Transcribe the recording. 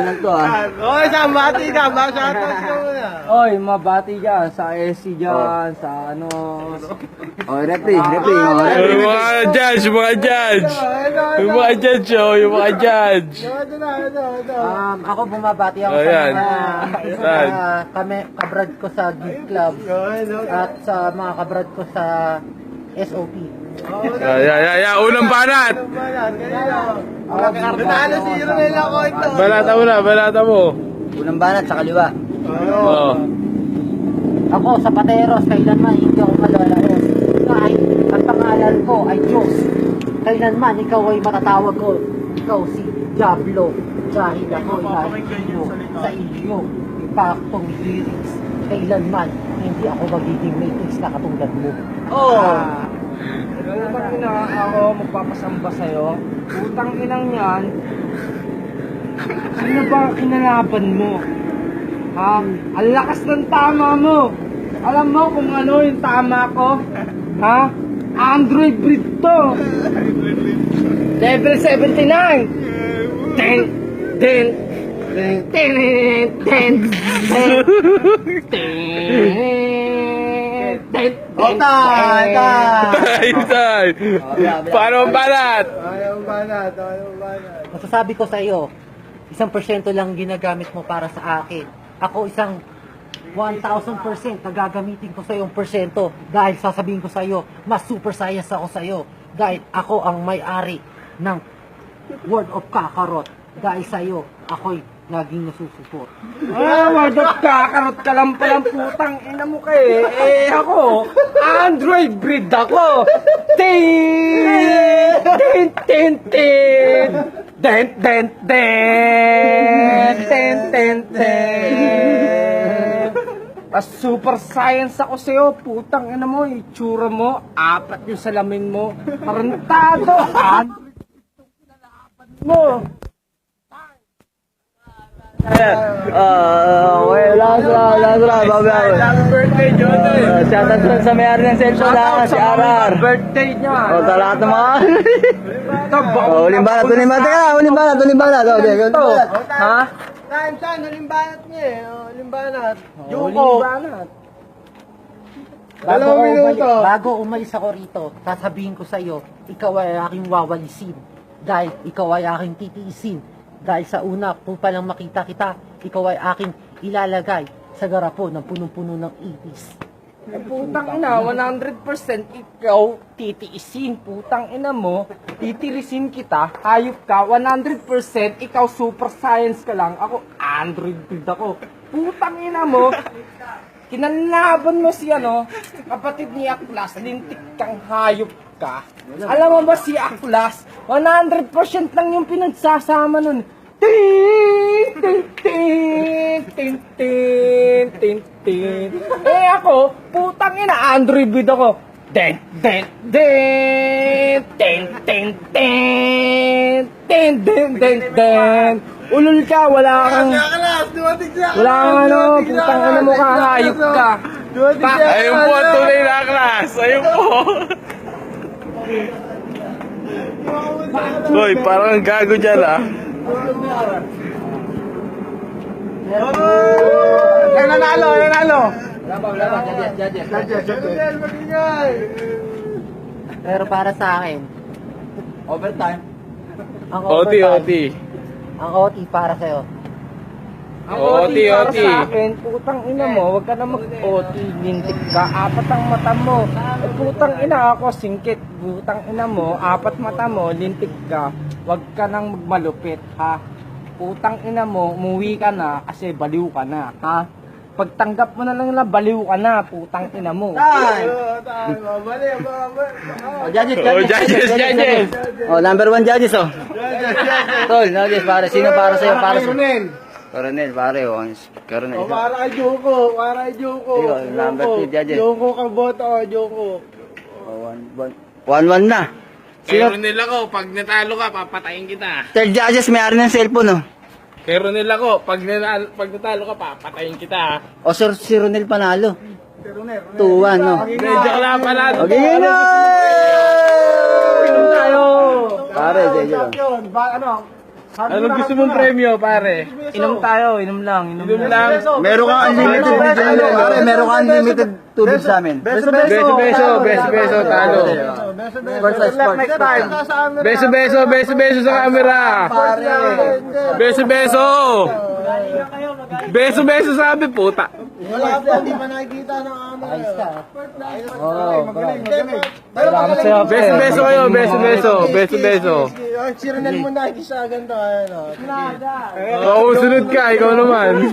lang to Oy, saan bati ka? Shoutout ka muna. Oy, mabati dyan sa SC dyan, sa ano. Oy, referee. Yung mga judge, yung mga judge. Yung mga judge, oh, yung mga judge. Ako bumabati ako Ayan. sa kami kabrad ko sa Geek Club at sa mga kabrad ko sa SOP. Yeah. Unang banat. Nanalo si Ronel ako ito. Balata mo. Unang banat sa kaliwa. Oh. Ako sa Pateros, kailanman hindi ako malalaos. Kahit ang pangalan ko ay Diyos, kailanman ikaw ay matatawag ko. Ikaw si Diablo. Dahil ako ay sa iyo ipaktong lyrics. Kailanman hindi ako magiging matrix na katulad mo. Utang ina ako magpapasamba sa'yo. Utang inang yan. Ano ba kinalaban mo? Ha? Ang lakas ng tama mo. Alam mo kung ano yung tama ko? Ha? Android breed to. Level 79. Ten. Tay. Paano ang banat? Masasabi ko sa iyo, 1% lang ginagamit mo para sa akin. Ako isang 1,000% na gagamitin ko sa iyong porsyento dahil sasabihin ko sa iyo, mas super science ako sa iyo dahil ako ang may-ari ng Word of Kakarot. Dahil sa iyo, ako'y laging nasusuport. Word of Kakarot ka lang palang putang ina mo kay. Ako, Android breed ako. Super science ako sa'yo, putang ina mo, itsura mo, 4 yung salamin mo, tarantado, mo. Last round, babayaw. Happy birthday, Johnny. Shoutout dun sa may-ari ng cellphone na si Arar. Birthday niya. O, sa lahat ng mga... Uling banat. Uling banat. Ha? Saan? Ulimbanat niya eh. Ulimbanat. Yuko. Bago umalis ako rito, sasabihin ko sa iyo, ikaw ay aking wawalisin. Dahil ikaw ay aking titiisin. Dahil sa una, kung palang makita kita, ikaw ay aking ilalagay sa garapon ng punong-puno ng itis. Putang ina, 100% ikaw titiisin. Putang ina mo, titirisin kita, hayop ka, 100% ikaw super science ka lang. Ako, Android build ako. Putang ina mo, kinalaban mo si kapatid ni Aklas, lintik kang hayop ka. Alam mo ba si Aklas, 100% lang yung pinagsasama nun. Ako, putang ina, Android build ako. Ulul ka, wala kang putang ina mo ka, hayop ka. Ayun po ang tunay na class. Ayun po. Boy, parang ang gago dyan Ay, nanalo. Pero para sa akin, Overtime. ang OT. ang OT para sa iyo. Ang OT. para sa akin, putang ina mo, wag ka na mag-OT, lintik ka, 4 ang mata mo. Putang ina ako, singkit, putang ina mo, 4 mata mo, lintik ka, wag ka nang magmalupit, ha? Putang ina mo, umuwi ka na kasi baliw ka na, ha? Pagtanggap mo na lang na baliw ka na, putang ina mo. Judges. Number 1 judges, Tol, judges, pare, sino para sa'yo? Para sa... Coronel, pare, Coronel. Para kay Joko. Ikaw, number 2 judges. Joko kang boto, Joko. 1-1 na. Kay Ronel ako, pag natalo ka, papatayin kita. Third judges, may-ari ng cellphone, Kay Ronel ako, pag natalo ka, papatayin kita. O, si Ronel panalo. 2-1, Medyo ka lang panalo. Okay na! Inom tayo. Pare, JJ lang. Champion. Anong gusto mong premyo, pare? Inom tayo, inom lang. Inom lang. Meron kang unlimited pare, meron kang unlimited tubig sa amin. Beso, talo. Next time. Beso sa camera. Beso sabi, puta. Wala pa, hindi pa nakikita ng amo. Ayos ka. Salamat sa'yo, pre. Beso kayo, beso. Si Ronel mo nakikisagan to. Ayan o. Oo, sunod ka, ikaw naman.